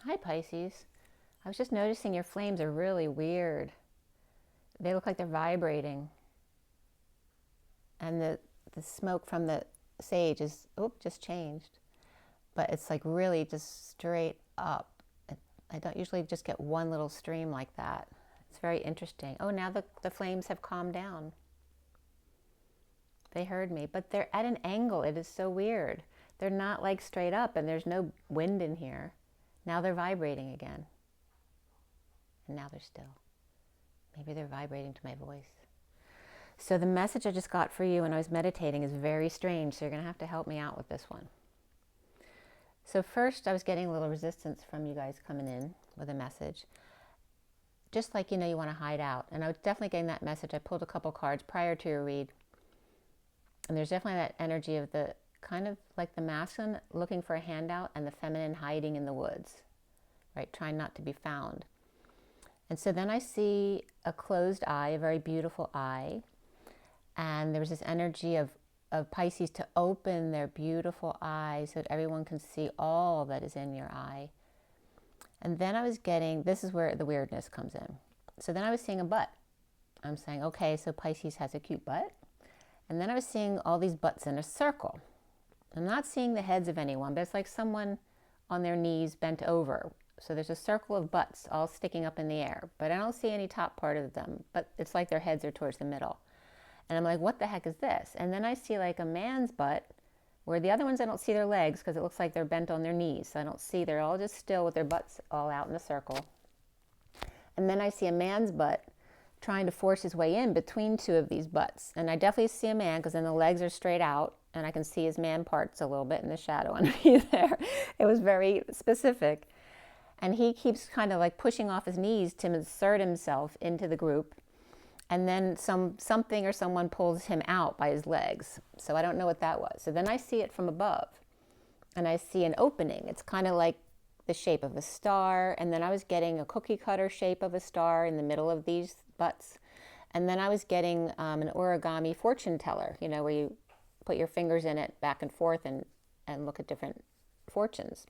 Hi, Pisces. I was just noticing your flames are really weird. They look like they're vibrating. And the smoke from the sage is, just changed. But it's like really just straight up. I don't usually just get one little stream like that. It's very interesting. Oh, now the flames have calmed down. They heard me, but they're at an angle. It is so weird. They're not like straight up, and there's no wind in here. Now they're vibrating again. And now they're still. Maybe they're vibrating to my voice. So the message I just got for you when I was meditating is very strange, so you're going to have to help me out with this one. So first, I was getting a little resistance from you guys coming in with a message. Just like, you want to hide out. And I was definitely getting that message. I pulled a couple cards prior to your read. And there's definitely that energy of the kind of like the masculine looking for a handout and the feminine hiding in the woods, right? Trying not to be found. And so then I see a closed eye, a very beautiful eye. And there was this energy of Pisces to open their beautiful eyes so that everyone can see all that is in your eye. And then I was getting, this is where the weirdness comes in. So then I was seeing a butt. I'm saying, okay, so Pisces has a cute butt. And then I was seeing all these butts in a circle. I'm not seeing the heads of anyone, but it's like someone on their knees bent over. So there's a circle of butts all sticking up in the air, but I don't see any top part of them, but it's like their heads are towards the middle. And I'm like, what the heck is this? And then I see like a man's butt, where the other ones I don't see their legs because it looks like they're bent on their knees. So I don't see, they're all just still with their butts all out in a circle. And then I see a man's butt trying to force his way in between two of these butts. And I definitely see a man because then the legs are straight out and I can see his man parts a little bit in the shadow underneath there. It was very specific. And he keeps kind of like pushing off his knees to insert himself into the group. And then something or someone pulls him out by his legs. So I don't know what that was. So then I see it from above and I see an opening. It's kind of like the shape of a star. And then I was getting a cookie cutter shape of a star in the middle of these butts. And then I was getting an origami fortune teller, where you put your fingers in it back and forth and look at different fortunes.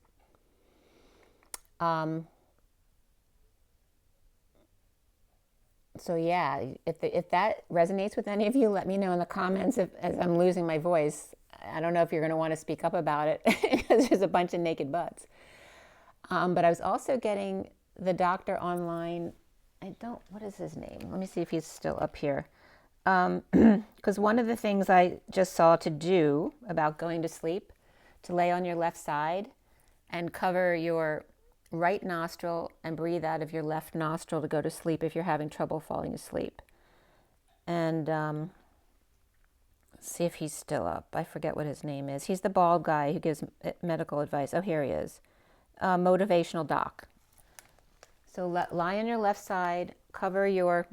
So yeah, if that resonates with any of you, let me know in the comments as I'm losing my voice. I don't know if you're going to want to speak up about it because there's a bunch of naked butts. But I was also getting the doctor online. What is his name? Let me see if he's still up here. Because one of the things I just saw to do about going to sleep, to lay on your left side and cover your right nostril and breathe out of your left nostril to go to sleep if you're having trouble falling asleep. And see if he's still up. I forget what his name is. He's the bald guy who gives medical advice. Oh, here he is. Motivational doc. So lie on your left side, cover your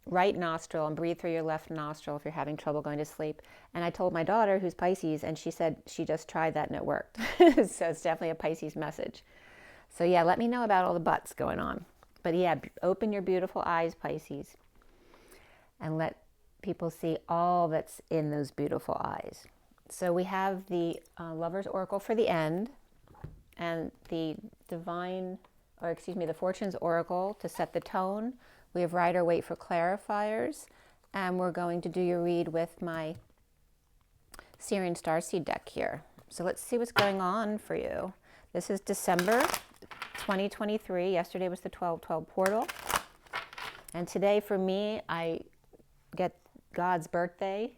right nostril and breathe through your left nostril if you're having trouble going to sleep. And I told my daughter, who's Pisces, and she said she just tried that and it worked. So it's definitely a Pisces message. So yeah, let me know about all the butts going on. But yeah, open your beautiful eyes, Pisces, and let people see all that's in those beautiful eyes. So we have the Lover's Oracle for the end, and the the Fortune's Oracle to set the tone. We have Rider Waite for clarifiers, and we're going to do your read with my SIRIAN Starseed deck here. So let's see what's going on for you. This is December 2023. Yesterday was the 12/12 portal. And today for me, I get God's birthday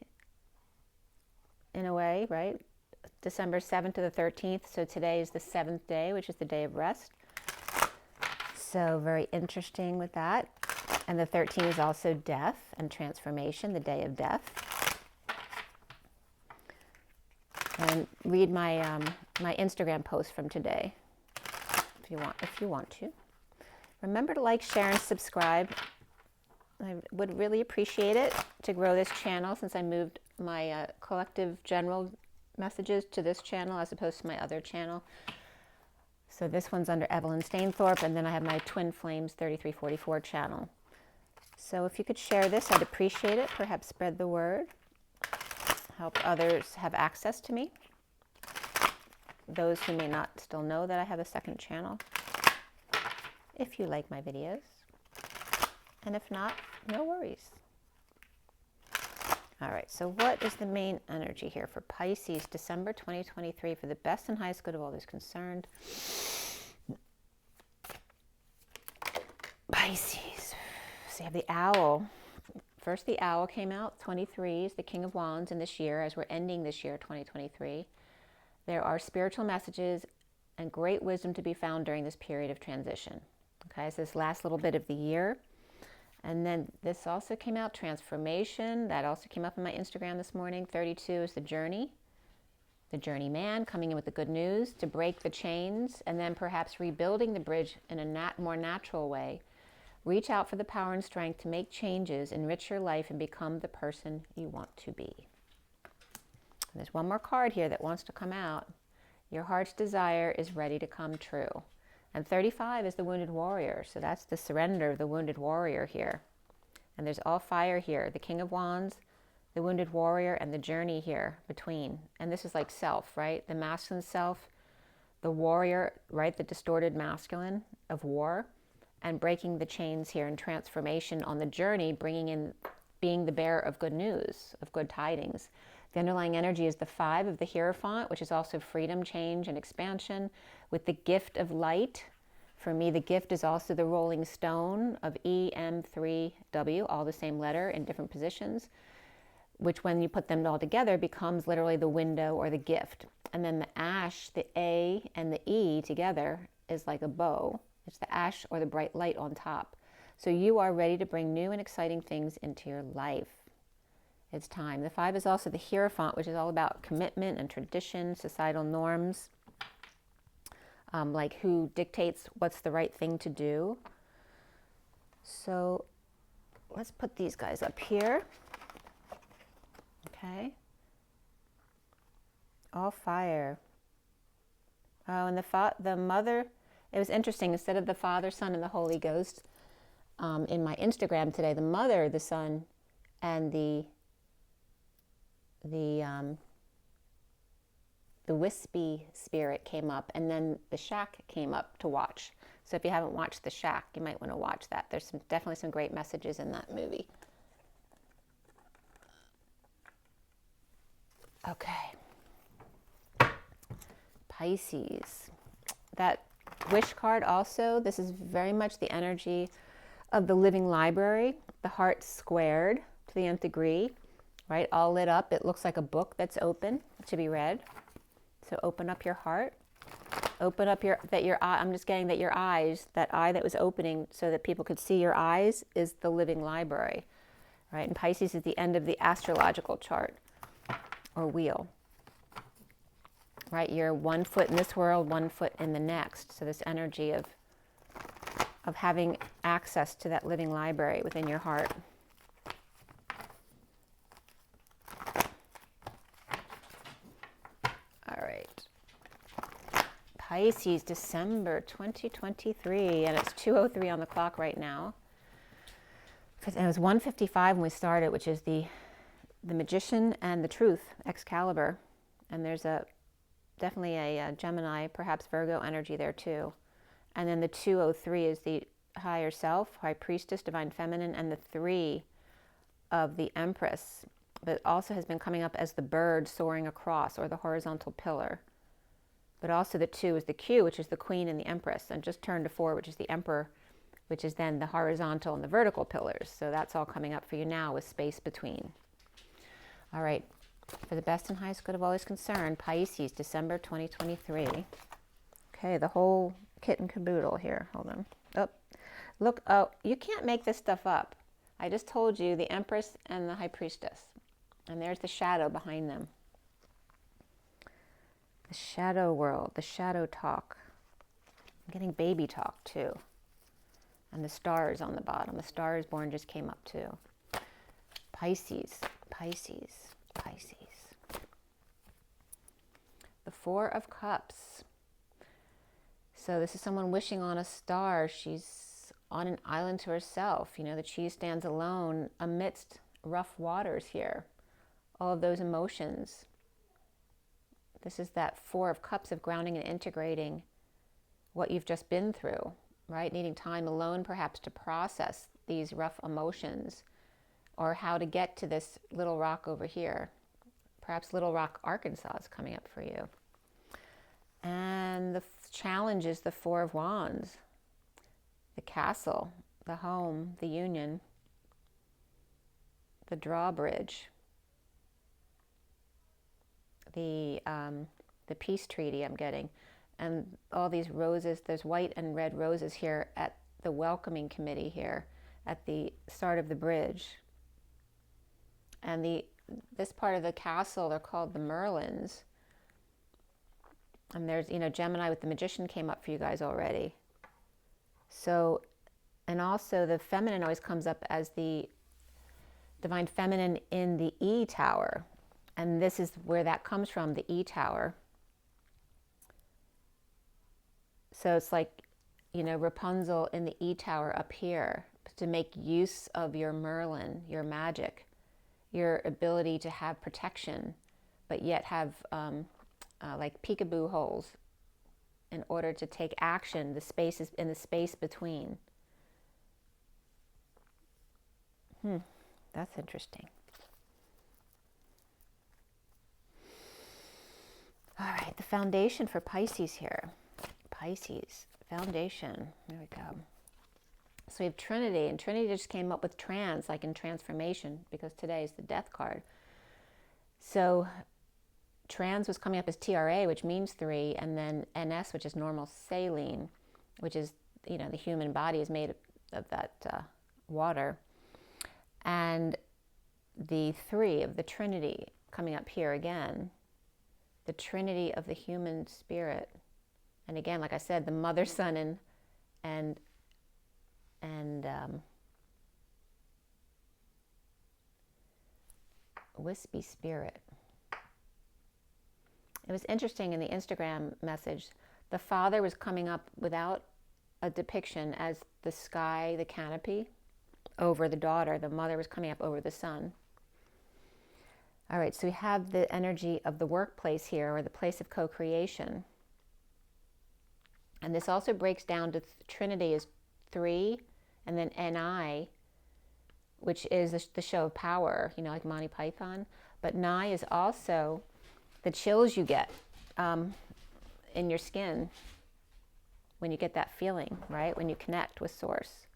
in a way, right? December 7th to the 13th. So today is the 7th day, which is the day of rest. So very interesting with that. And the 13th is also death and transformation, the day of death. And read my my Instagram post from today if you want to. Remember to like, share, and subscribe. I would really appreciate it to grow this channel since I moved my collective general messages to this channel as opposed to my other channel. So this one's under Evelyn Stainthorpe, and then I have my Twin Flames 3344 channel. So if you could share this, I'd appreciate it. Perhaps spread the word. Help others have access to me. Those who may not still know that I have a second channel. if you like my videos. And if not, no worries. All right, so what is the main energy here for Pisces, December 2023, for the best and highest good of all those concerned? Pisces. So you have the owl. First, the owl came out. 23 is the King of Wands in this year, as we're ending this year, 2023. There are spiritual messages and great wisdom to be found during this period of transition. Okay, so this last little bit of the year. And then this also came out, transformation. That also came up in my Instagram this morning. 32 is the journeyman coming in with the good news to break the chains, and then perhaps rebuilding the bridge in a more natural way. Reach out for the power and strength to make changes, enrich your life, and become the person you want to be. And there's one more card here that wants to come out. Your heart's desire is ready to come true. And 35 is the wounded warrior. So that's the surrender of the wounded warrior here. And there's all fire here. The King of Wands, the wounded warrior, and the journey here between. And this is like self, right? The masculine self, the warrior, right? The distorted masculine of war. And breaking the chains here in transformation on the journey, bringing in, being the bearer of good news, of good tidings. The underlying energy is the 5 of the Hierophant, which is also freedom, change, and expansion, with the gift of light. For me, the gift is also the rolling stone of EM3W, all the same letter in different positions, which when you put them all together becomes literally the window or the gift. And then the ash, the A and the E together is like a bow. It's the ash or the bright light on top. So you are ready to bring new and exciting things into your life. It's time. The 5 is also the Hierophant, which is all about commitment and tradition, societal norms, like who dictates what's the right thing to do. So let's put these guys up here. Okay. All fire. Oh, and the mother, it was interesting. Instead of the Father, Son, and the Holy Ghost, in my Instagram today, the mother, the son, and the wispy spirit came up, and then the shack came up to watch. So if you haven't watched the shack, you might want to watch that. There's definitely some great messages in that movie. Okay. Pisces. That wish card also, this is very much the energy of the living library. The heart squared to the nth degree. Right, all lit up. It looks like a book that's open to be read. So open up your heart. Open up I'm just getting that your eyes, that eye that was opening so that people could see your eyes, is the living library. Right, and Pisces is the end of the astrological chart or wheel. Right, you're 1 foot in this world, 1 foot in the next. So this energy of having access to that living library within your heart. Pisces, December 2023, and it's 2:03 on the clock right now. And it was 1:55 when we started, which is the Magician and the Truth, Excalibur. And there's definitely a Gemini, perhaps Virgo energy there too. And then the 2:03 is the higher self, High Priestess, Divine Feminine, and the 3 of the Empress, but also has been coming up as the bird soaring across, or the horizontal pillar. But also the 2 is the Q, which is the Queen and the Empress, and just turned to 4, which is the Emperor, which is then the horizontal and the vertical pillars. So that's all coming up for you now with space between. All right, for the best and highest good of all is concerned, Pisces, December 2023. Okay, the whole kit and caboodle here. Hold on. Oh, look, oh, you can't make this stuff up. I just told you the Empress and the High Priestess. And there's the shadow behind them. The shadow world, the shadow talk. I'm getting baby talk too. And the stars on the bottom. The Star is Born just came up too. Pisces, Pisces, Pisces. The 4 of Cups. So this is someone wishing on a star. She's on an island to herself. You know, that she stands alone amidst rough waters here. All of those emotions. This is that 4 of Cups of grounding and integrating what you've just been through. right? Needing time alone perhaps to process these rough emotions, or how to get to this Little Rock over here. Perhaps Little Rock, Arkansas is coming up for you. And the challenge is the Four of Wands, the castle, the home, the union, the drawbridge, the peace treaty I'm getting, and all these roses. There's white and red roses here at the welcoming committee here at the start of the bridge. And this part of the castle, they're called the Merlins. And there's, you know, Gemini with the Magician came up for you guys already. So, and also the feminine always comes up as the divine feminine in the E tower. And this is where that comes from, the E tower. So it's like, you know, Rapunzel in the E tower up here, to make use of your Merlin, your magic, your ability to have protection, but yet have like peekaboo holes in order to take action, the spaces in the space between. That's interesting. All right, the foundation for Pisces here. Pisces, foundation, there we go. So we have Trinity, and Trinity just came up with trans, like in transformation, because today is the death card. So trans was coming up as TRA, which means 3, and then NS, which is normal saline, which is, you know, the human body is made of that water. And the 3 of the Trinity coming up here again, the Trinity of the human spirit. And again, like I said, the mother, son, and wispy spirit. It was interesting in the Instagram message, the father was coming up without a depiction as the sky, the canopy over the daughter. The mother was coming up over the son. All right, so we have the energy of the workplace here, or the place of co-creation. And this also breaks down to Trinity is 3, and then NI, which is the show of power, you know, like Monty Python. But Ni is also the chills you get in your skin when you get that feeling, right? When you connect with Source.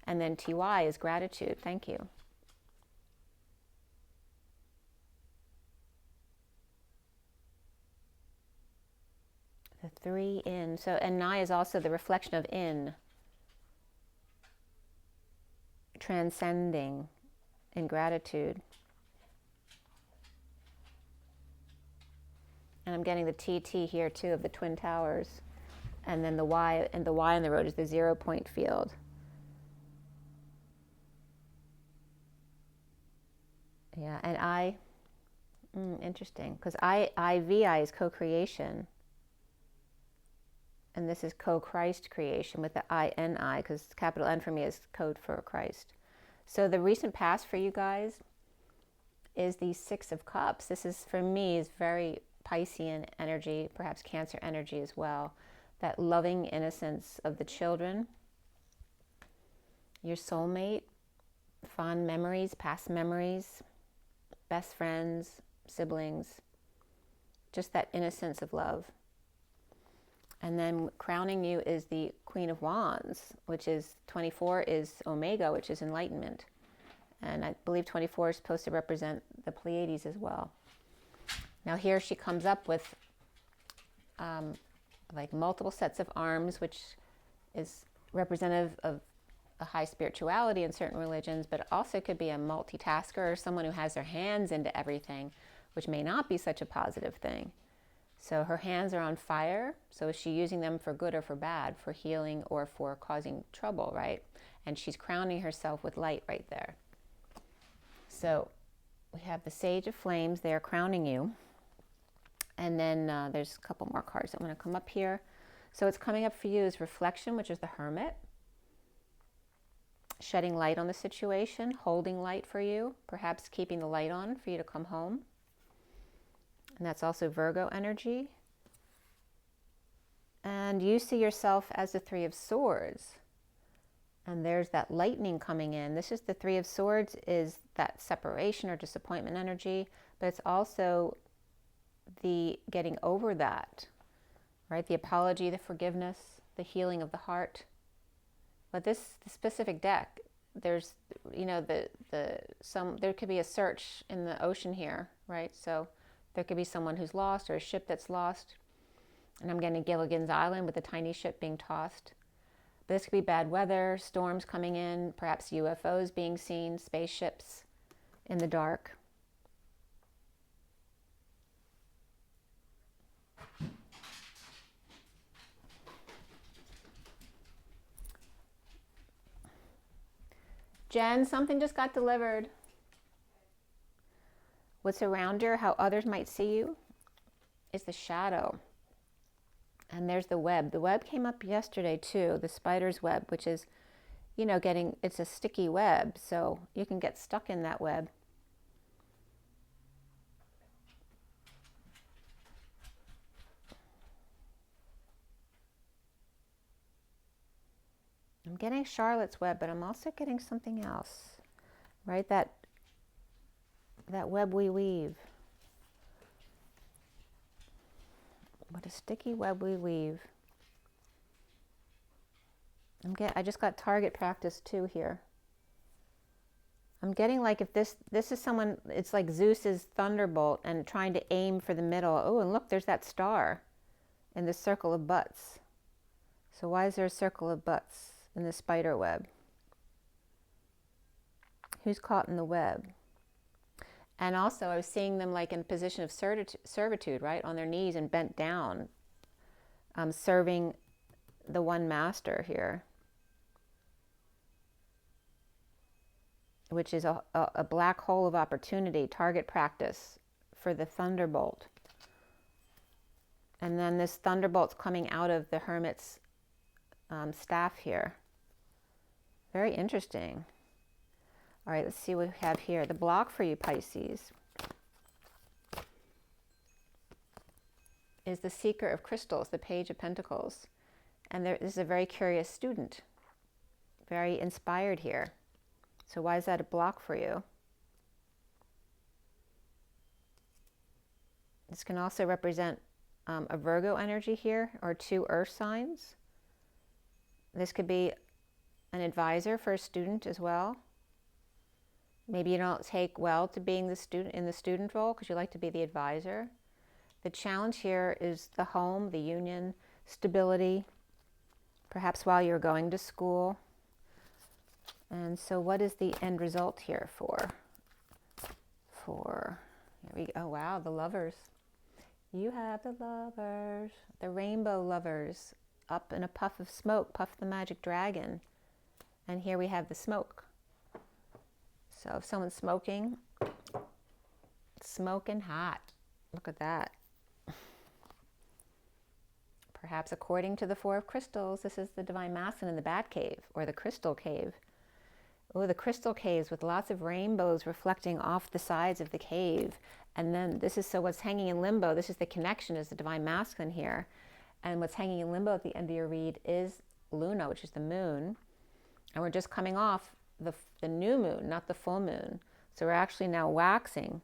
And then TY is gratitude. Thank you. The 3 in. So, and Ni is also the reflection of in. Transcending in gratitude. And I'm getting the TT here too of the Twin Towers. And then the Y, and the Y on the road is the 0 point field. Yeah, and I, interesting, because IVI is co-creation. And this is co-Christ creation with the INI, because capital N for me is code for Christ. So the recent past for you guys is the 6 of Cups. This is, for me, is very Piscean energy, perhaps Cancer energy as well. That loving innocence of the children, your soulmate, fond memories, past memories, best friends, siblings, just that innocence of love. And then crowning you is the Queen of Wands, which is 24 is Omega, which is enlightenment. And I believe 24 is supposed to represent the Pleiades as well. Now here she comes up with like multiple sets of arms, which is representative of a high spirituality in certain religions, but also could be a multitasker or someone who has their hands into everything, which may not be such a positive thing. So her hands are on fire. So is she using them for good or for bad, for healing or for causing trouble, right? And she's crowning herself with light right there. So we have the Sage of Flames there crowning you. And then there's a couple more cards that want to come up here. So what's coming up for you is reflection, which is the Hermit. Shedding light on the situation, holding light for you, perhaps keeping the light on for you to come home. And that's also Virgo energy. And you see yourself as the Three of Swords. And there's that lightning coming in. This is the Three of Swords, is that separation or disappointment energy, but it's also the getting over that, right? The apology, the forgiveness, the healing of the heart. But this specific deck, there's, you know, there could be a search in the ocean here, right? So there could be someone who's lost or a ship that's lost. And I'm getting Gilligan's Island with a tiny ship being tossed. But this could be bad weather, storms coming in, perhaps UFOs being seen, spaceships in the dark. Jen, something just got delivered. What's around her, how others might see you, is the shadow. And there's the web. The web came up yesterday too, the spider's web, which is, you know, it's a sticky web, so you can get stuck in that web. I'm getting Charlotte's web, but I'm also getting something else, right? That web we weave. What a sticky web we weave. I just got target practice too here. I'm getting like if this is someone, it's like Zeus's thunderbolt and trying to aim for the middle. Oh, and look, there's that star in the circle of butts. So why is there a circle of butts in the spider web? Who's caught in the web? And also I was seeing them like in a position of servitude, right? On their knees and bent down, serving the one master here, which is a black hole of opportunity, target practice for the thunderbolt. And then this thunderbolt's coming out of the hermit's staff here. Very interesting. All right, let's see what we have here. The block for you, Pisces, is the Seeker of Crystals, the Page of Pentacles. And this is a very curious student, very inspired here. So why is that a block for you? This can also represent a Virgo energy here, or two earth signs. This could be an advisor for a student as well. Maybe you don't take well to being the student in the student role because you like to be the advisor. The challenge here is the home, the union, stability, perhaps while you're going to school. And so what is the end result here for, here we go. Oh wow, the lovers. You have the lovers, the rainbow lovers, up in a puff of smoke, Puff the Magic Dragon. And here we have the smoke. So if someone's smoking, smoking hot. Look at that. Perhaps according to the Four of Crystals, this is the Divine Masculine in the Bat Cave, or the Crystal Cave. Oh, the crystal caves with lots of rainbows reflecting off the sides of the cave. And then this is, so what's hanging in limbo, this is the connection, is the Divine Masculine here. And what's hanging in limbo at the end of your read is Luna, which is the moon. And we're just coming off the new moon, not the full moon. So we're actually now waxing.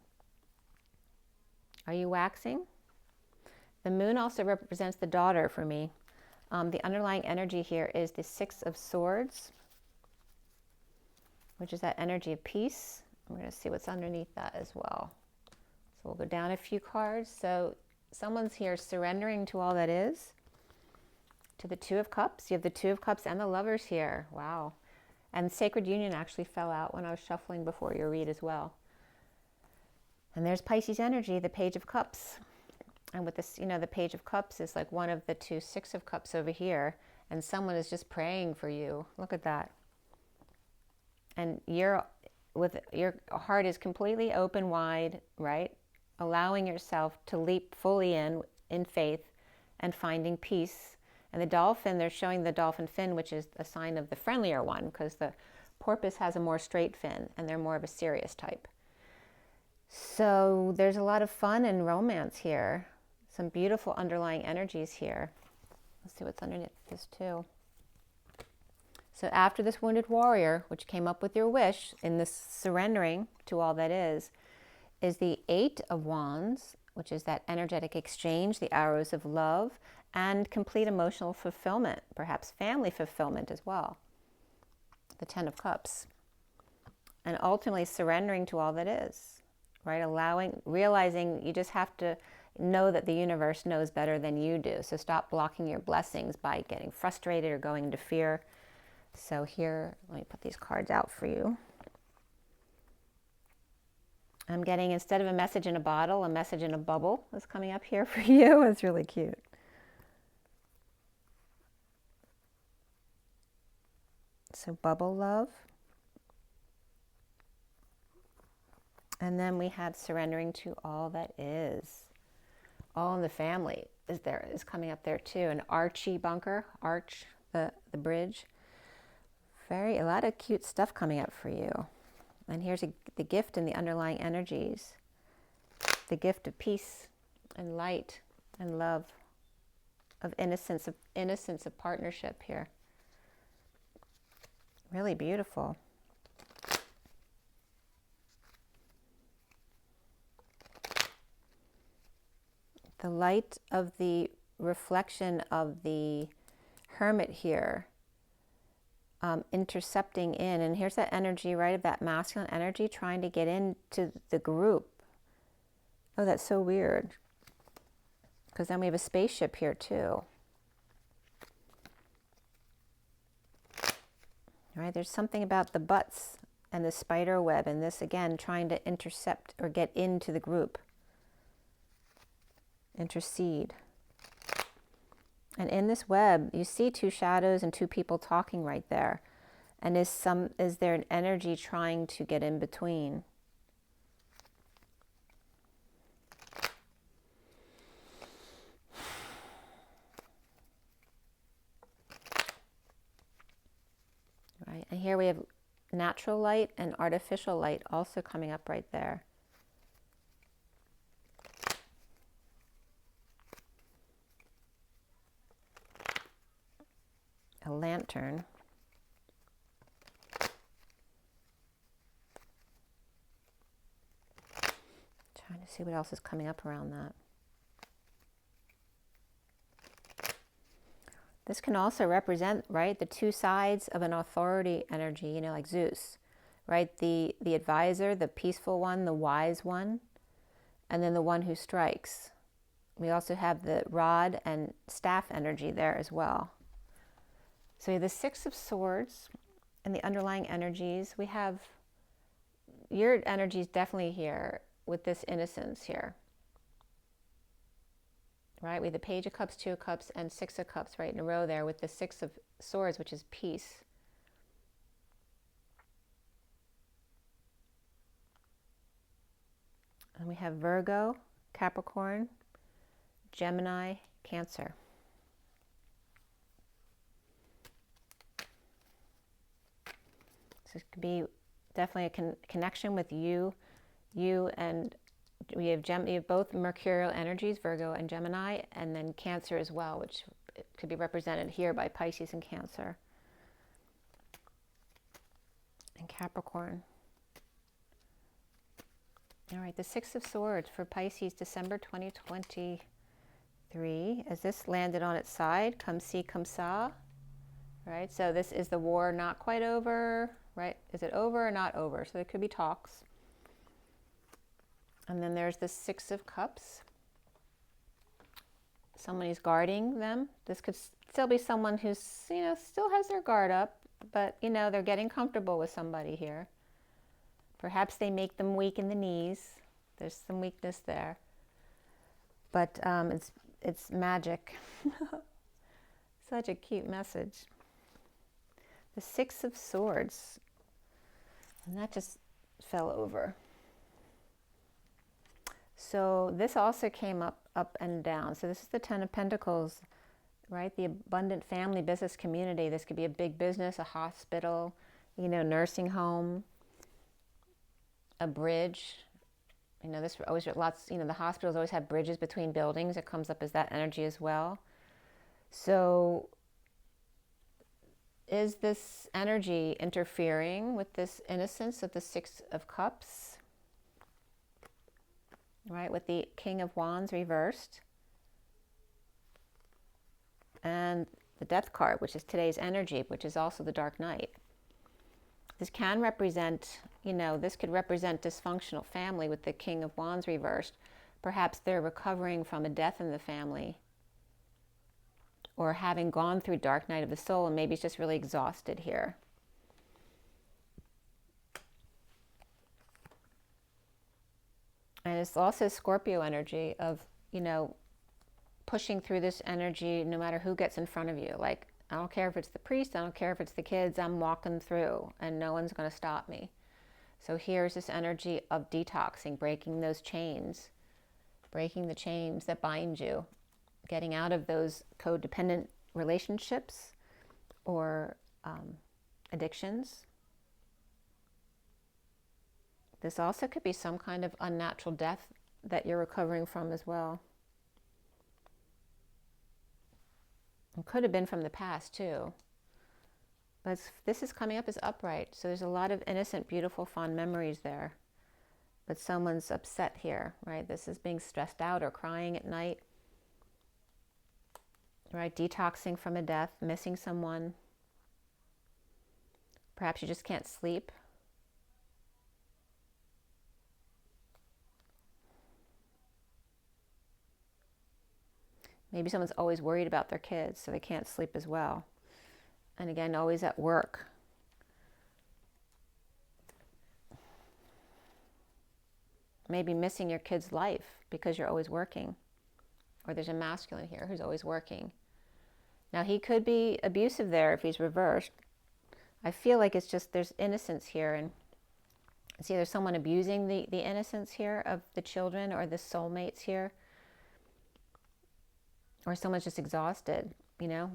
Are you waxing? The moon also represents the daughter for me. The underlying energy here is the Six of Swords, which is that energy of peace. We're going to see what's underneath that as well. So we'll go down a few cards. So someone's here surrendering to all that is. To the Two of Cups. You have the Two of Cups and the Lovers here. Wow. And Sacred Union actually fell out when I was shuffling before your read as well. And there's Pisces energy, the Page of Cups. And with this, you know, the Page of Cups is like one of the two Six of Cups over here. And someone is just praying for you. Look at that. And your heart is completely open wide, right? Allowing yourself to leap fully in faith and finding peace. And the dolphin, they're showing the dolphin fin, which is a sign of the friendlier one, because the porpoise has a more straight fin, and they're more of a serious type. So there's a lot of fun and romance here. Some beautiful underlying energies here. Let's see what's underneath this too. So after this wounded warrior, which came up with your wish in this surrendering to all that is the 8 of Wands, which is that energetic exchange, the arrows of love, and complete emotional fulfillment, perhaps family fulfillment as well. The 10 of Cups. And ultimately surrendering to all that is, right? Realizing you just have to know that the universe knows better than you do. So stop blocking your blessings by getting frustrated or going into fear. So here, let me put these cards out for you. I'm getting, instead of a message in a bottle, a message in a bubble is coming up here for you. It's really cute. So bubble love. And then we had surrendering to all that is. All in the family is coming up there too. An archy bunker, arch, the bridge. A lot of cute stuff coming up for you. And here's the gift and the underlying energies. The gift of peace and light and love, of innocence, of partnership here. Really beautiful. The light of the reflection of the Hermit here, intercepting in, and here's that energy, right, of that masculine energy trying to get into the group. Oh, that's so weird, because then we have a spaceship here too. Right, there's something about the butts and the spider web, and this again trying to intercept or get into the group. Intercede. And in this web, you see 2 shadows and 2 people talking right there. And is there an energy trying to get in between? Right, and here we have natural light and artificial light also coming up right there. A lantern. Trying to see what else is coming up around that. This can also represent, right, the 2 sides of an authority energy, you know, like Zeus, right? The advisor, the peaceful one, the wise one, and then the one who strikes. We also have the rod and staff energy there as well. So we have the 6 of Swords and the underlying energies. We have your energies definitely here with this innocence here. Right, we have the Page of Cups, 2 of Cups, and 6 of Cups right in a row there with the 6 of Swords, which is peace. And we have Virgo, Capricorn, Gemini, Cancer. So it could be definitely a connection with you and we have both mercurial energies, Virgo and Gemini, and then Cancer as well, which could be represented here by Pisces and Cancer. And Capricorn. All right, the 6 of Swords for Pisces, December 2023. As this landed on its side, come see, come saw. Right, so this is the war not quite over, right? Is it over or not over? So there could be talks. And then there's the 6 of Cups. Someone who's guarding them. This could still be someone who's, you know, still has their guard up, but, you know, they're getting comfortable with somebody here. Perhaps they make them weak in the knees. There's some weakness there. But it's magic. Such a cute message. The 6 of Swords. And that just fell over. So this also came up and down. So this is the 10 of Pentacles, right? The abundant family, business, community. This could be a big business, a hospital, you know, nursing home, a bridge. You know, this always lots, you know, the hospitals always have bridges between buildings. It comes up as that energy as well. So is this energy interfering with this innocence of the Six of Cups? Right, with the King of Wands reversed. And the Death card, which is today's energy, which is also the Dark Knight. This can represent, this could represent dysfunctional family with the King of Wands reversed. Perhaps they're recovering from a death in the family, or having gone through Dark Night of the Soul, and maybe it's just really exhausted here. And it's also Scorpio energy of, pushing through this energy no matter who gets in front of you. Like, I don't care if it's the priest, I don't care if it's the kids, I'm walking through and no one's going to stop me. So here's this energy of detoxing, breaking those chains, breaking the chains that bind you, getting out of those codependent relationships or addictions. This also could be some kind of unnatural death that you're recovering from as well. It could have been from the past too. But this is coming up as upright. So there's a lot of innocent, beautiful, fond memories there. But someone's upset here, right? This is being stressed out or crying at night. Right? Detoxing from a death, missing someone. Perhaps you just can't sleep. Maybe someone's always worried about their kids, so they can't sleep as well. And again, always at work. Maybe missing your kid's life because you're always working. Or there's a masculine here who's always working. Now, he could be abusive there if he's reversed. I feel like it's just there's innocence here. And see, there's someone abusing the innocence here of the children or the soulmates here. Or someone's just exhausted,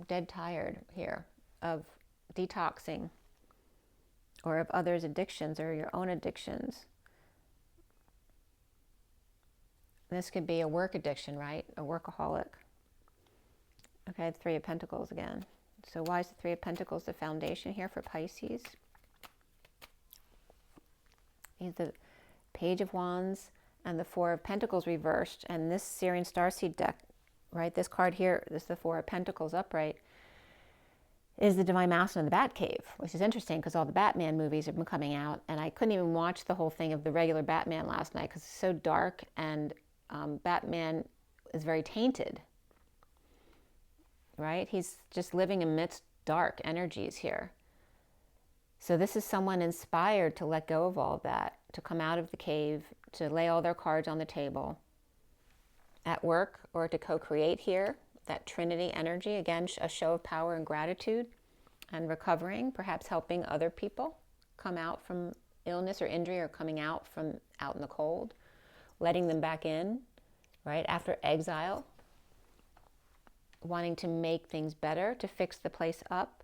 dead tired here of detoxing or of others' addictions or your own addictions. This could be a work addiction, right? A workaholic. Okay, the Three of Pentacles again. So why is the Three of Pentacles the foundation here for Pisces? Is the Page of Wands and the Four of Pentacles reversed. And this SIRIAN Starseed deck, right? This card here, this is the Four of Pentacles upright, is the Divine Masculine in the Batcave, which is interesting because all the Batman movies have been coming out, and I couldn't even watch the whole thing of the regular Batman last night because it's so dark, and Batman is very tainted, right? He's just living amidst dark energies here. So this is someone inspired to let go of all of that, to come out of the cave, to lay all their cards on the table at work, or to co-create here, that Trinity energy, again, a show of power and gratitude and recovering, perhaps helping other people come out from illness or injury, or coming out from out in the cold, letting them back in, right, after exile, wanting to make things better, to fix the place up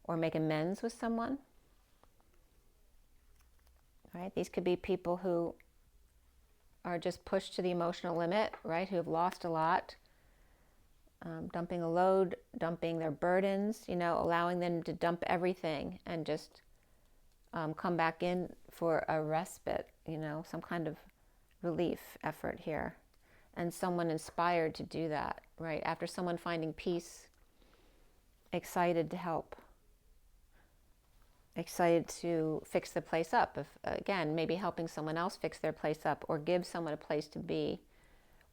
or make amends with someone, right? These could be people who are just pushed to the emotional limit, right? Who have lost a lot, dumping a load, dumping their burdens, allowing them to dump everything and just come back in for a respite, some kind of relief effort here. And someone inspired to do that, right? After someone finding peace, excited to help, excited to fix the place up. If, again, maybe helping someone else fix their place up, or give someone a place to be,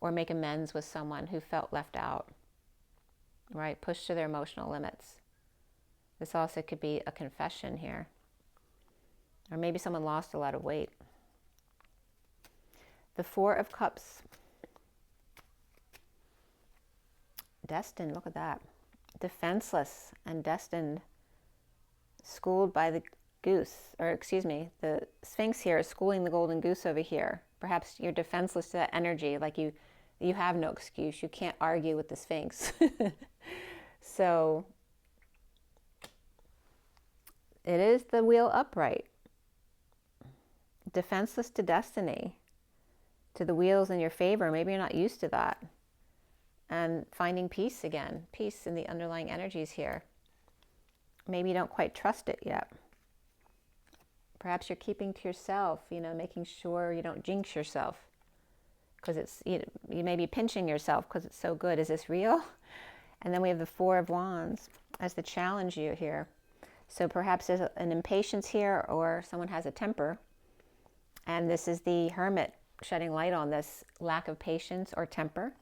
or make amends with someone who felt left out, right? Pushed to their emotional limits. This also could be a confession here. Or maybe someone lost a lot of weight. The Four of Cups. Destined, look at that. Defenseless and destined. Schooled by the goose, or excuse me, the Sphinx here is schooling the golden goose over here. Perhaps you're defenseless to that energy, like you have no excuse. You can't argue with the Sphinx. So it is the wheel upright. Defenseless to destiny, to the wheels in your favor. Maybe you're not used to that. and finding peace again, peace in the underlying energies here. Maybe you don't quite trust it yet. Perhaps you're keeping to yourself, you know, making sure you don't jinx yourself, because it's, you may be pinching yourself because it's so good. Is this real? And then we have the Four of Wands as the challenge you here. So perhaps there's an impatience here, or someone has a temper. And this is the Hermit shedding light on this lack of patience or temper.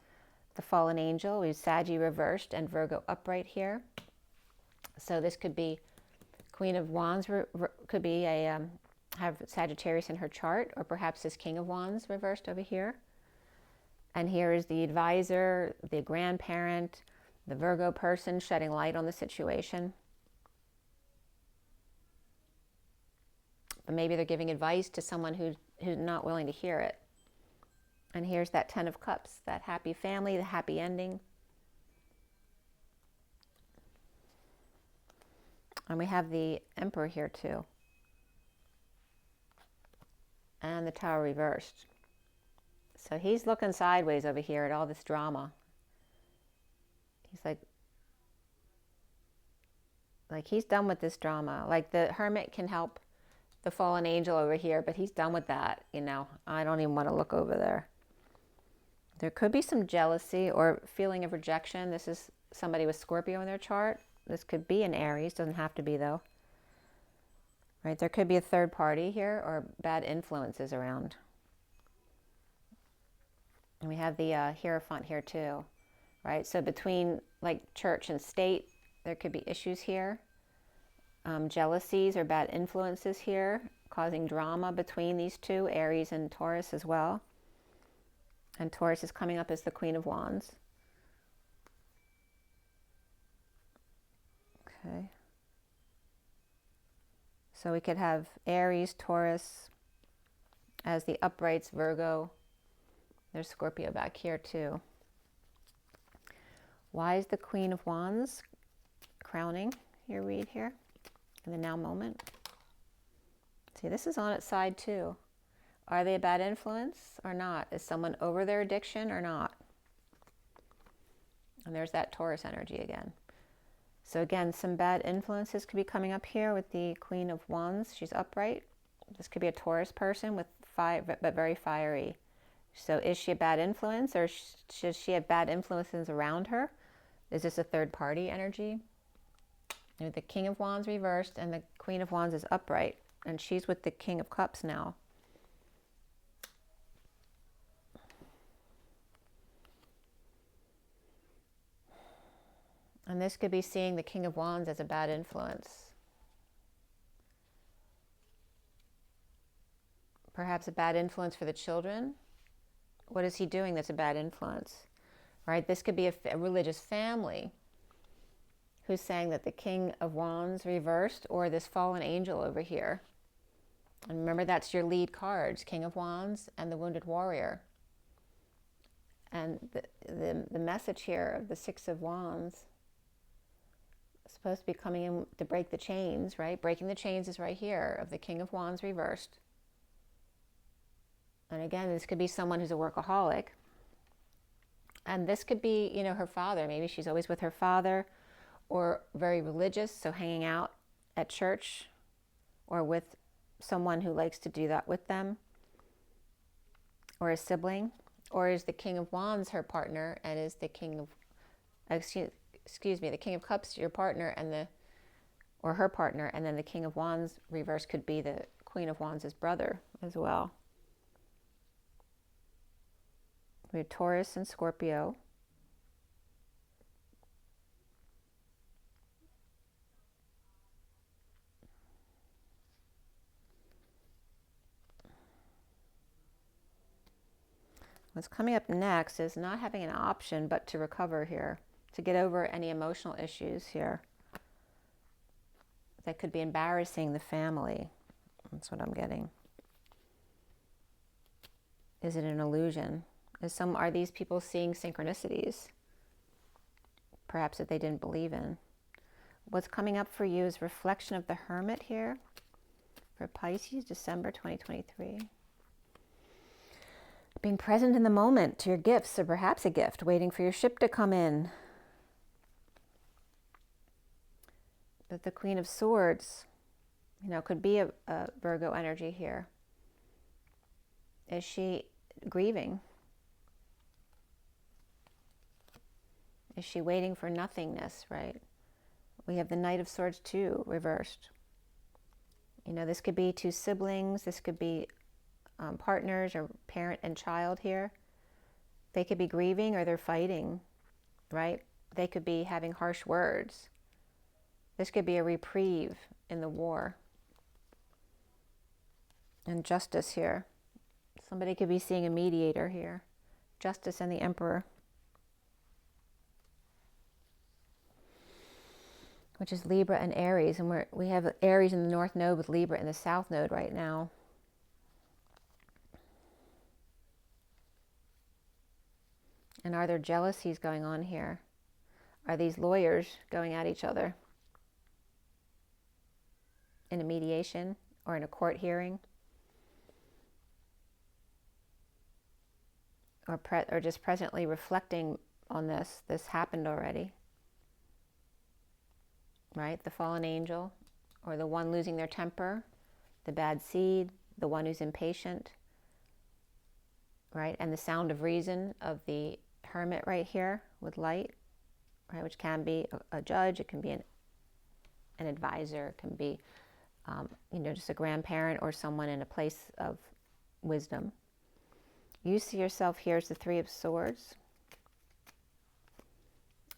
The fallen angel, we have Saggy reversed and Virgo upright here. So this could be Queen of Wands, could be a have Sagittarius in her chart, or perhaps this King of Wands reversed over here. And here is the advisor, the grandparent, the Virgo person shedding light on the situation. But maybe they're giving advice to someone who's not willing to hear it. And here's that Ten of Cups, that happy family, the happy ending. And we have the Emperor here too. And the Tower reversed. So he's looking sideways over here at all this drama. He's like he's done with this drama. Like the Hermit can help the fallen angel over here, but he's done with that, you know. I don't even want to look over there. There could be some jealousy or feeling of rejection. This is somebody with Scorpio in their chart. This could be an Aries, doesn't have to be though. Right, there could be a third party here or bad influences around. And we have the Hierophant here too, right? So between like church and state, there could be issues here. Jealousies or bad influences here, causing drama between these two, Aries and Taurus as well. And Taurus is coming up as the Queen of Wands. Okay. So we could have Aries, Taurus as the uprights, Virgo. There's Scorpio back here too. Why is the Queen of Wands crowning your read here in the now moment? See, this is on its side too. Are they a bad influence or not? Is someone over their addiction or not? And there's that Taurus energy again. So again, some bad influences could be coming up here with the Queen of Wands. She's upright. This could be a Taurus person with but very fiery. So is she a bad influence, or should she have bad influences around her? Is this a third party energy? You know, the King of Wands reversed and the Queen of Wands is upright, and she's with the King of Cups now. And this could be seeing the King of Wands as a bad influence. Perhaps a bad influence for the children. What is he doing that's a bad influence? Right? This could be a religious family who's saying that the King of Wands reversed, or this fallen angel over here. And remember, that's your lead cards, King of Wands and the Wounded Warrior. And the message here of the Six of Wands is supposed to be coming in to break the chains, right? Breaking the chains is right here of the King of Wands reversed. And again, this could be someone who's a workaholic. And this could be, you know, her father. Maybe she's always with her father, or very religious, so hanging out at church or with someone who likes to do that with them, or a sibling. Or is the King of Wands her partner, and is the King of, excuse me, the King of Cups your partner, and or her partner, and then the King of Wands reverse could be the Queen of Wands' brother as well. We have Taurus and Scorpio. What's coming up next is not having an option but to recover here, to get over any emotional issues here that could be embarrassing the family. That's what I'm getting. Is it an illusion? Are these people seeing synchronicities, perhaps that they didn't believe in? What's coming up for you is reflection of the Hermit here for Pisces, December 2023. being present in the moment to your gifts, or perhaps a gift, waiting for your ship to come in. But the Queen of Swords, you know, could be a Virgo energy here. Is she grieving? Is she waiting for nothingness, right? We have the Knight of Swords too, reversed. You know, this could be two siblings. This could be partners or parent and child here. They could be grieving or they're fighting, right? They could be having harsh words. This could be a reprieve in the war. And Justice here. Somebody could be seeing a mediator here. Justice and the Emperor. Which is Libra and Aries. And we have Aries in the North Node with Libra in the South Node right now. And are there jealousies going on here? Are these lawyers going at each other in a mediation or in a court hearing? Or just presently reflecting on this? This happened already, right? The fallen angel, or the one losing their temper, the bad seed, the one who's impatient, right? And the sound of reason of the Hermit right here with light, right? Which can be a judge, it can be an advisor, it can be, you know, just a grandparent or someone in a place of wisdom. You see yourself here as the Three of Swords.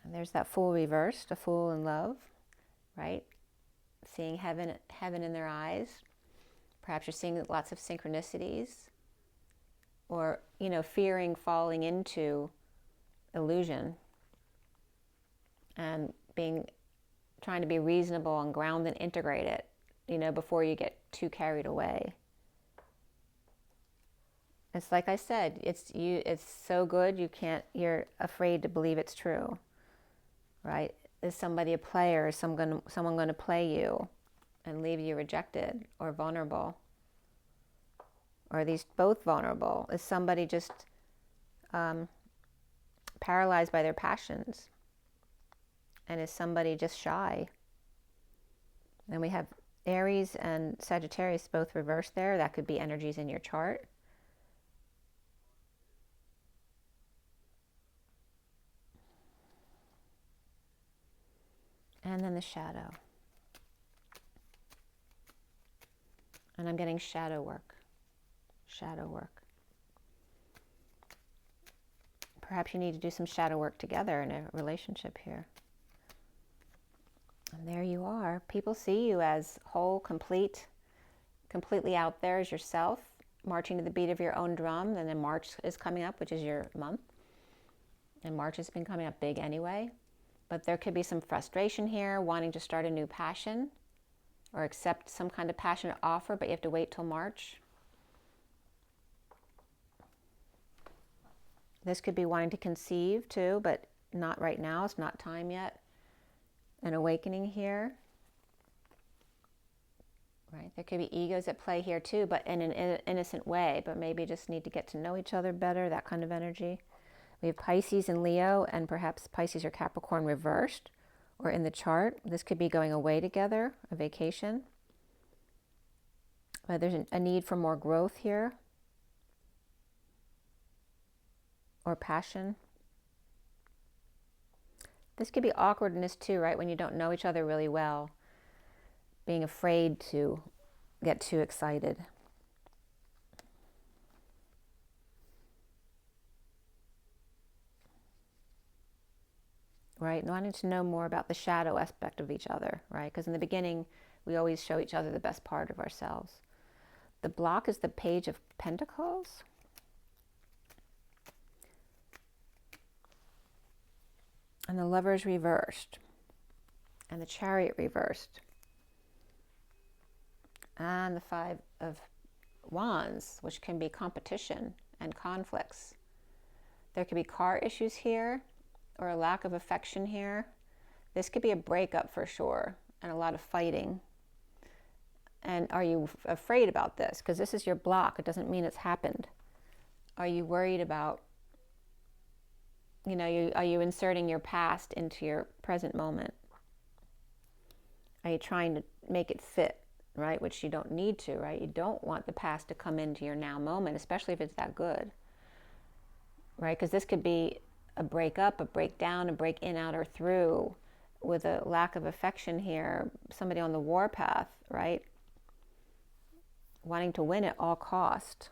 And there's that Fool reversed, a fool in love, right? Seeing heaven in their eyes. Perhaps you're seeing lots of synchronicities. Or, you know, fearing falling into illusion. And trying to be reasonable and ground and integrate it, you know, before you get too carried away. It's like I said, it's so good you're afraid to believe it's true, right? Is somebody a player? Is someone going to play you and leave you rejected or vulnerable? Or are these both vulnerable? Is somebody just paralyzed by their passions? And is somebody just shy? And we have Aries and Sagittarius both reversed there. That could be energies in your chart. And then the shadow. And I'm getting shadow work. Shadow work. Perhaps you need to do some shadow work together in a relationship here. And there you are. People see you as whole, completely out there as yourself, marching to the beat of your own drum. And then March is coming up, which is your month. And March has been coming up big anyway. But there could be some frustration here, wanting to start a new passion or accept some kind of passionate offer, but you have to wait till March. This could be wanting to conceive too, but not right now. It's not time yet. An awakening here. Right? There could be egos at play here too, but in an innocent way, but maybe just need to get to know each other better, that kind of energy. We have Pisces and Leo, and perhaps Pisces or Capricorn reversed or in the chart. This could be going away together, a vacation. But there's a need for more growth here or passion. This could be awkwardness too, right? When you don't know each other really well, being afraid to get too excited. Right? Wanting to know more about the shadow aspect of each other, right? Because in the beginning, we always show each other the best part of ourselves. The block is the Page of Pentacles. And the Lovers reversed. And the Chariot reversed. And the Five of Wands, which can be competition and conflicts. There could be car issues here, or a lack of affection here. This could be a breakup for sure, and a lot of fighting. And are you afraid about this? Because this is your block. It doesn't mean it's happened. Are you worried about, are you inserting your past into your present moment? Are you trying to make it fit, right? Which you don't need to, right? You don't want the past to come into your now moment, especially if it's that good, right? Because this could be a breakup, a breakdown, a break in, out, or through with a lack of affection here. Somebody on the warpath, right? Wanting to win at all cost.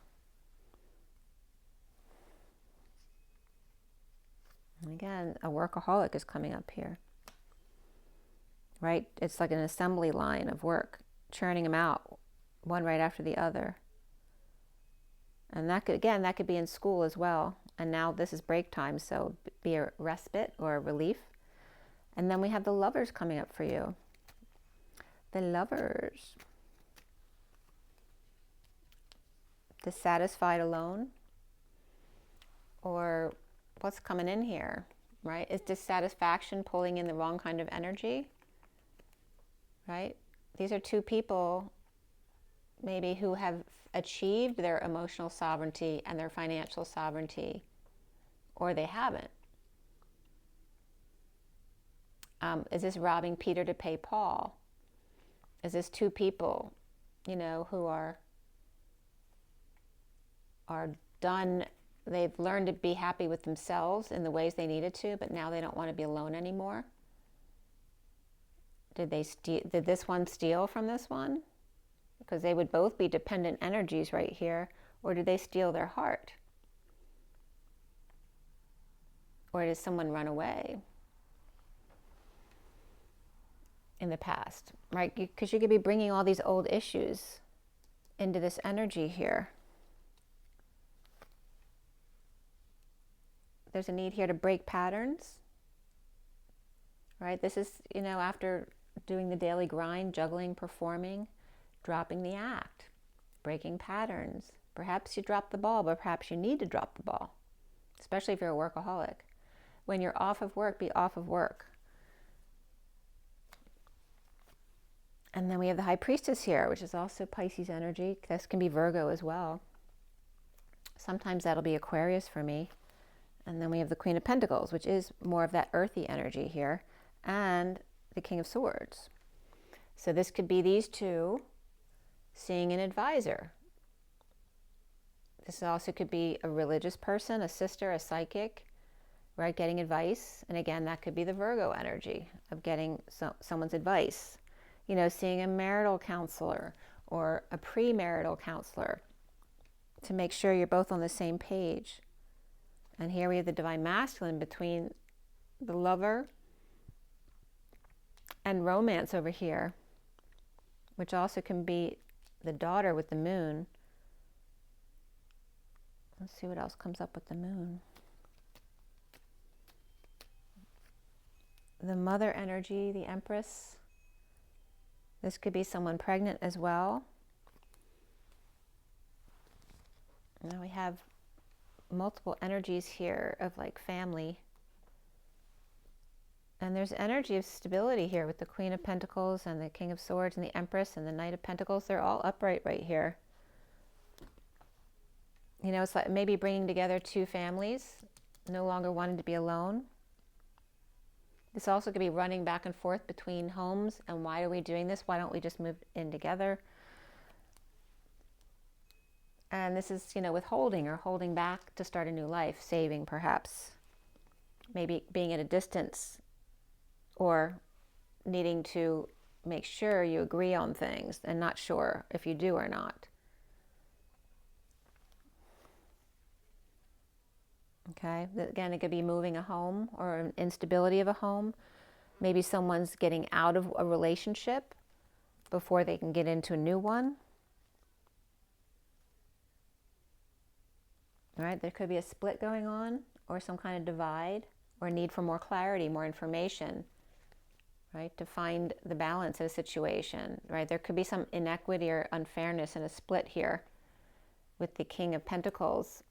And again, a workaholic is coming up here, right? It's like an assembly line of work, churning them out, one right after the other. And that could, again, that could be in school as well. And now this is break time, so be a respite or a relief. And then we have the Lovers coming up for you. The Lovers. Dissatisfied, alone. Or what's coming in here, right? Is dissatisfaction pulling in the wrong kind of energy, right? These are two people maybe who have achieved their emotional sovereignty and their financial sovereignty, or they haven't. Is this robbing Peter to pay Paul? Is this two people, who are done, they've learned to be happy with themselves in the ways they needed to, but now they don't want to be alone anymore? Did this one steal from this one? Because they would both be dependent energies right here. Or did they steal their heart? Or did someone run away in the past, right? Because you could be bringing all these old issues into this energy here. There's a need here to break patterns, right? This is, after doing the daily grind, juggling, performing, dropping the act, breaking patterns. Perhaps you dropped the ball, but perhaps you need to drop the ball, especially if you're a workaholic. When you're off of work, be off of work. And then we have the High Priestess here, which is also Pisces energy. This can be Virgo as well. Sometimes that'll be Aquarius for me. And then we have the Queen of Pentacles, which is more of that earthy energy here, and the King of Swords. So this could be these two seeing an advisor. This also could be a religious person, a sister, a psychic, right? Getting advice. And again, that could be the Virgo energy of getting someone's advice. Seeing a marital counselor or a premarital counselor to make sure you're both on the same page. And here we have the Divine Masculine between the Lover and Romance over here, which also can be the Daughter with the Moon. Let's see what else comes up with the Moon. The Mother energy, the Empress. This could be someone pregnant as well. Now we have multiple energies here of like family. And there's energy of stability here with the Queen of Pentacles and the King of Swords and the Empress and the Knight of Pentacles. They're all upright right here. It's like maybe bringing together two families, no longer wanting to be alone. This also could be running back and forth between homes. And why are we doing this? Why don't we just move in together? And this is, withholding or holding back to start a new life, saving perhaps. Maybe being at a distance or needing to make sure you agree on things and not sure if you do or not. Okay, again, it could be moving a home or an instability of a home. Maybe someone's getting out of a relationship before they can get into a new one. All right, there could be a split going on or some kind of divide or need for more clarity, more information, right, to find the balance of a situation, right? There could be some inequity or unfairness in a split here with the King of Pentacles.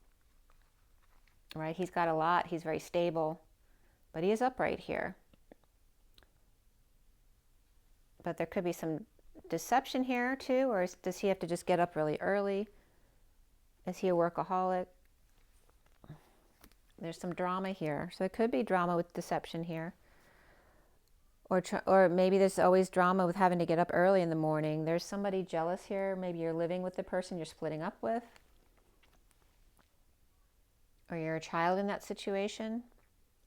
Right, he's got a lot, he's very stable, but he is upright here. But there could be some deception here too, or does he have to just get up really early? Is he a workaholic? There's some drama here. So it could be drama with deception here. Or maybe there's always drama with having to get up early in the morning. There's somebody jealous here. Maybe you're living with the person you're splitting up with. Or you're a child in that situation.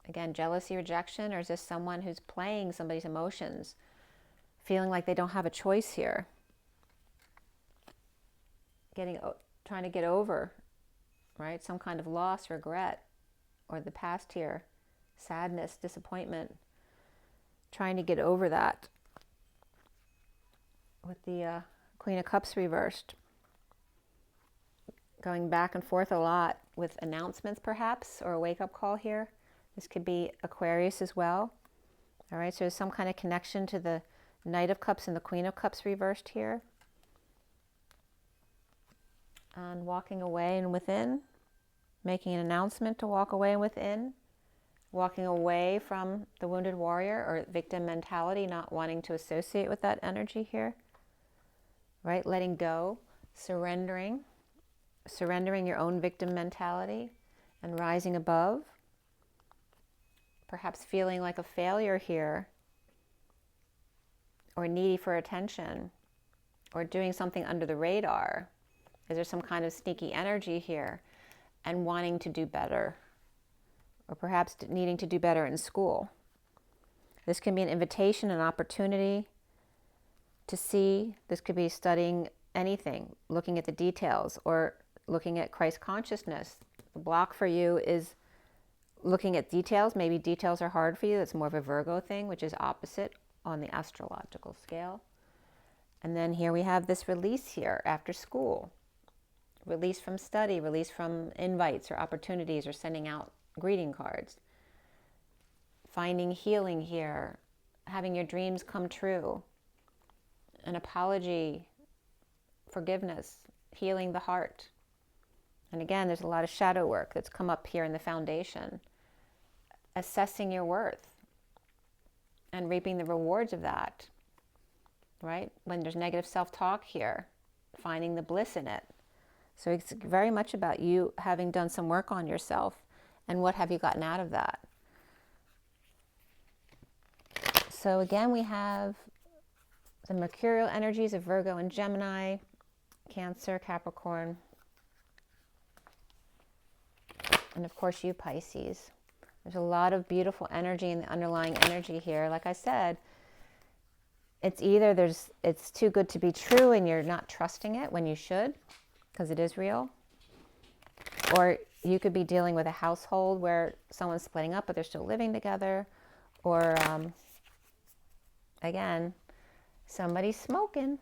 Again, jealousy, rejection, or is this someone who's playing somebody's emotions, feeling like they don't have a choice here? Trying to get over, right? Some kind of loss, regret, or the past here, sadness, disappointment. Trying to get over that with the Queen of Cups reversed. Going back and forth a lot with announcements perhaps, or a wake-up call here. This could be Aquarius as well. All right, so there's some kind of connection to the Knight of Cups and the Queen of Cups reversed here. And walking away and within, making an announcement to walk away and within. Walking away from the wounded warrior or victim mentality, not wanting to associate with that energy here, right? Letting go, surrendering your own victim mentality and rising above. Perhaps feeling like a failure here, or needy for attention, or doing something under the radar. Is there some kind of sneaky energy here and wanting to do better? Or perhaps needing to do better in school. This can be an invitation, an opportunity to see. This could be studying anything, looking at the details, or looking at Christ consciousness. The block for you is looking at details. Maybe details are hard for you. It's more of a Virgo thing, which is opposite on the astrological scale. And then here we have this release here after school. Release from study, release from invites or opportunities, or sending out greeting cards. Finding healing here, having your dreams come true, an apology, forgiveness, healing the heart. And again, there's a lot of shadow work that's come up here in the foundation. Assessing your worth and reaping the rewards of that, right? When there's negative self-talk here, finding the bliss in it. So it's very much about you having done some work on yourself. And what have you gotten out of that? So again, we have the mercurial energies of Virgo and Gemini, Cancer, Capricorn, and of course you, Pisces. There's a lot of beautiful energy in the underlying energy here. Like I said, it's either it's too good to be true and you're not trusting it when you should, because it is real, or you could be dealing with a household where someone's splitting up but they're still living together, or again, somebody's smoking.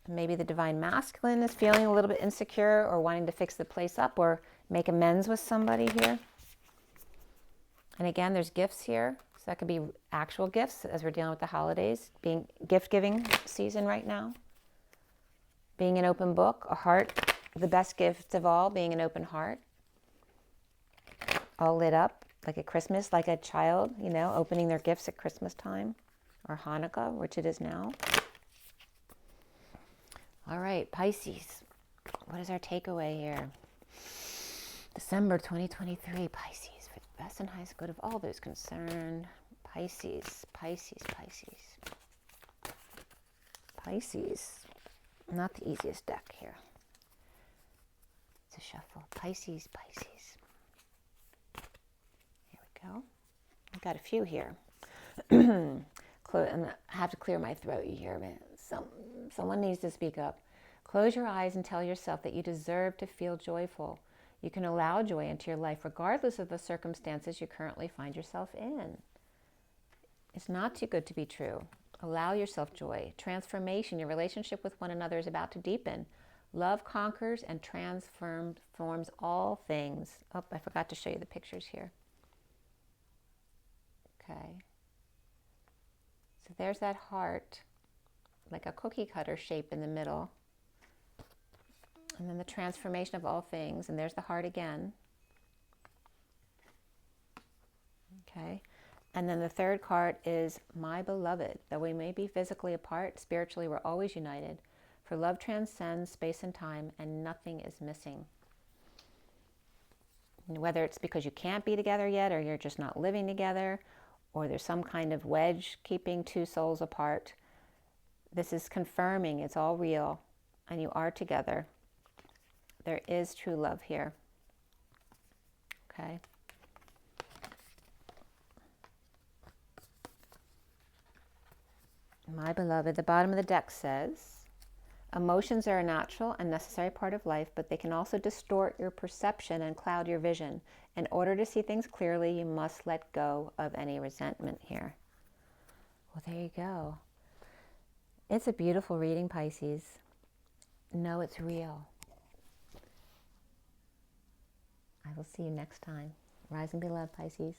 Maybe the divine masculine is feeling a little bit insecure or wanting to fix the place up or make amends with somebody here. And again, there's gifts here. So that could be actual gifts as we're dealing with the holidays, being gift-giving season right now. Being an open book, a heart, the best gift of all, being an open heart. All lit up like at Christmas, like a child, you know, opening their gifts at Christmas time or Hanukkah, which it is now. All right, Pisces. What is our takeaway here? December 2023, Pisces. For the best and highest good of all those concerned. Pisces, Pisces, Pisces. Pisces. Not the easiest deck here. It's a shuffle. Pisces, Pisces. Here we go. I've got a few here. And I have to clear my throat here, man. Someone needs to speak up. Close your eyes and tell yourself that you deserve to feel joyful. You can allow joy into your life regardless of the circumstances you currently find yourself in. It's not too good to be true. Allow yourself joy. Transformation. Your relationship with one another is about to deepen. Love conquers and transforms all things. Oh, I forgot to show you the pictures here. Okay. So there's that heart, like a cookie cutter shape in the middle. And then the transformation of all things. And there's the heart again. Okay. And then the third card is my beloved. Though we may be physically apart, spiritually we're always united. For love transcends space and time, and nothing is missing. Whether it's because you can't be together yet, or you're just not living together, or there's some kind of wedge keeping two souls apart. This is confirming it's all real and you are together. There is true love here. Okay. My beloved, the bottom of the deck says, emotions are a natural and necessary part of life, but they can also distort your perception and cloud your vision. In order to see things clearly, you must let go of any resentment here. Well, there you go. It's a beautiful reading, Pisces. Know it's real. I will see you next time. Rise and be loved, Pisces.